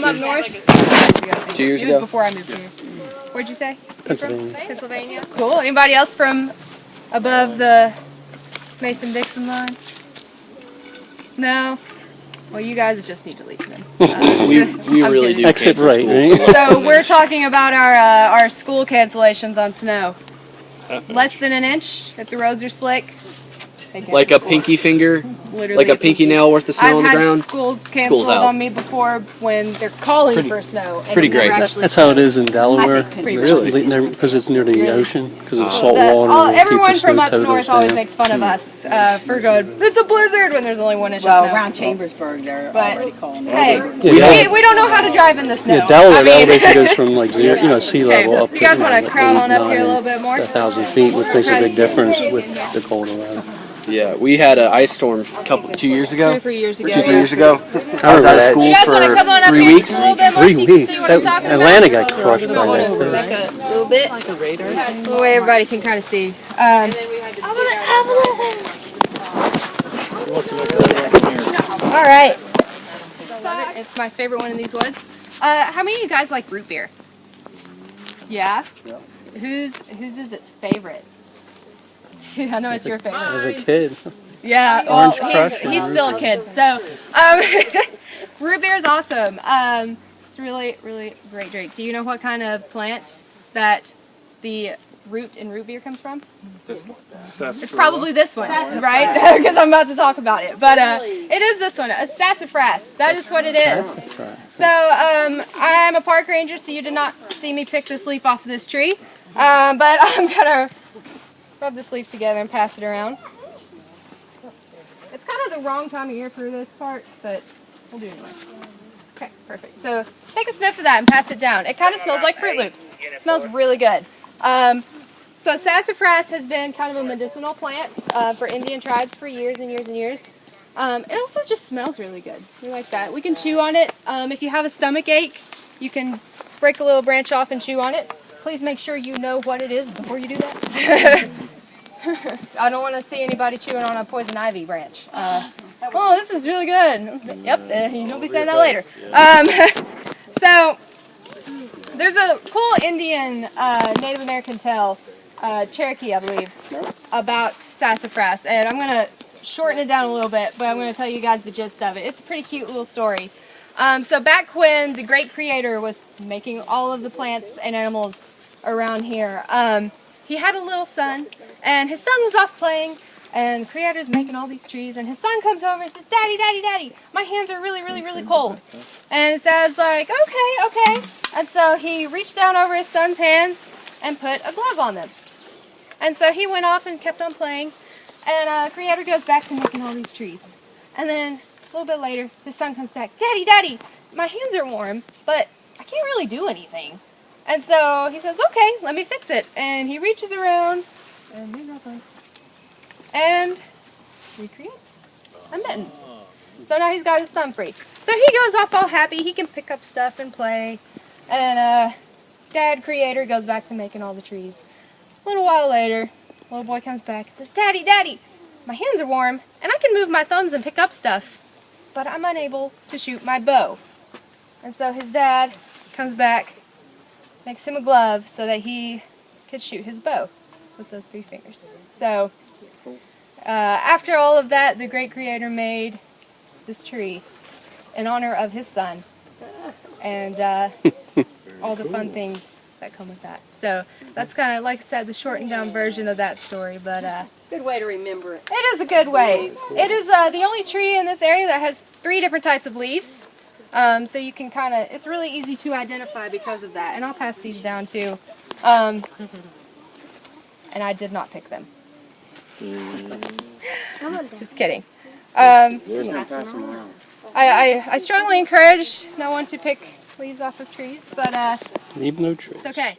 from up north? 2 years It was ago. before I moved here. Where'd you say? Pennsylvania. Pennsylvania. Cool. Anybody else from above the Mason-Dixon line? No? Well, you guys just need to leave then. We really do. Exit cancel right, school right? for So we're talking about our school cancellations on snow. Less than an inch if the roads are slick. like a pinky finger, Literally like a pinky nail worth of snow on the I've had ground. schools canceled out. on me before when they're calling for snow. And pretty it never great. actually That's how it is in Delaware. Really? Because it's near the ocean, because it's salt The- water. all- and they keep everyone the from snow up totals north always down. makes fun of us for going, it's a blizzard when there's only 1 inch Well, of snow. around Chambersburg, they're But, already calling it. hey, Yeah, we don't know how to drive in the snow. Yeah, Delaware, the I mean, elevation goes from like zero, sea level up to you guys want to like crowd 8, on up here a 9, little bit more? 1,000 feet, which makes a big difference with the cold weather. Yeah, we had an ice storm 2 years ago. 2 or 3 years ago. 2 or 3 years ago. I I was out of remember school You guys want to come on for up 3 here weeks. just a little bit more 3 so you can weeks. see what I'm talking Atlanta about? got crushed by that too. Back a little bit. Like a radar. The way everybody can kind of see. All right. It's my favorite one in these woods. How many of you guys like root beer? Yeah? Whose is its favorite? I know it's your favorite. As a kid. Yeah, well, Orange Crush he's or still a kid, so root beer is awesome. It's really, really great drink. Do you know what kind of plant that the root in root beer comes from? It's probably this one, right? Because I'm about to talk about it. But it is this one, a sassafras. That is what it is. So I'm a park ranger, so you did not see me pick this leaf off of this tree. But I'm gonna rub this leaf together and pass it around. It's kind of the wrong time of year for this part, but we'll do it anyway. Okay, perfect. So take a sniff of that and pass it down. It kind of smells like Fruit Loops. It smells really good. So sassafras has been kind of a medicinal plant for Indian tribes for years and years and years. It also just smells really good. We like that. We can chew on it. If you have a stomach ache, you can break a little branch off and chew on it. Please make sure you know what it is before you do that. I don't want to see anybody chewing on a poison ivy branch. Oh, this is really good. Yep, you'll be saying that later. So, there's a cool Indian Native American tale, Cherokee, I believe, about sassafras. And I'm going to shorten it down a little bit, but I'm going to tell you guys the gist of it. It's a pretty cute little story. So back when the great creator was making all of the plants and animals around here, he had a little son, and his son was off playing, and the creator's making all these trees, and his son comes over and says, Daddy, Daddy, Daddy, my hands are really, really, really cold. And his dad's like, okay. And so he reached down over his son's hands and put a glove on them. And so he went off and kept on playing, and creator goes back to making all these trees. And then a little bit later, his son comes back, Daddy, Daddy, my hands are warm, but I can't really do anything. And so he says, okay, let me fix it. And he reaches around and recreates a mitten. So now he's got his thumb free. So he goes off all happy. He can pick up stuff and play. And Dad, creator, goes back to making all the trees. A little while later, little boy comes back and says, Daddy, Daddy, my hands are warm, and I can move my thumbs and pick up stuff, but I'm unable to shoot my bow. And so his dad comes back, makes him a glove so that he could shoot his bow with those 3 fingers. So after all of that, the great creator made this tree in honor of his son and all the fun things that come with that. So that's kind of, like I said, the shortened down version of that story, but Good way to remember it. it is a good way. It is the only tree in this area that has 3 different types of leaves. So you can kind of, it's really easy to identify because of that. And I'll pass these down too. And I did not pick them. Just kidding. I strongly encourage no one to pick leaves off of trees, but Leave no trace. it's okay.